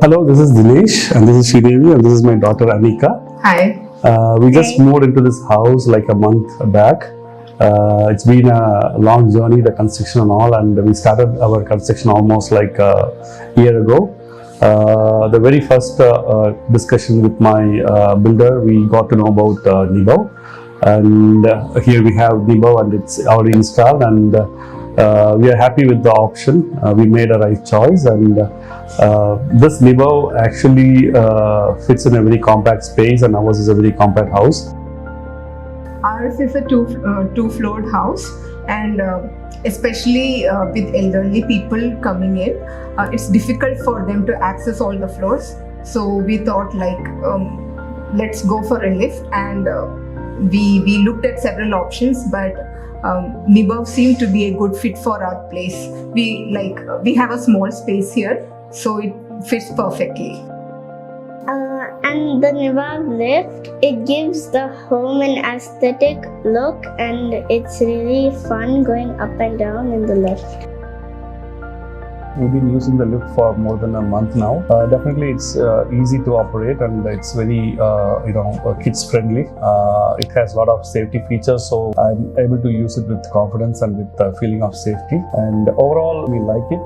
Hello, this is Dinesh and this is Sridevi and this is my daughter Avika. Hi. We just moved into this house like a month back. It's been a long journey, the construction and all, and we started our construction almost like a year ago. The very first discussion with my builder, we got to know about Nibav, and here we have Nibav and it's already installed, and we are happy with the option. We made a right choice, and this Nibav actually fits in a very compact space, and ours is a very compact house. Ours is a two-floored house, and especially with elderly people coming in, it's difficult for them to access all the floors. So we thought let's go for a lift, and we looked at several options, but Nibav seemed to be a good fit for our place. We have a small space here, so it fits perfectly. And the Nibav lift, it gives the home an aesthetic look, and it's really fun going up and down in the lift. We've been using the lift for more than a month now. Definitely it's easy to operate, and it's very kids friendly. It has a lot of safety features, so I'm able to use it with confidence and with the feeling of safety, and overall we like it.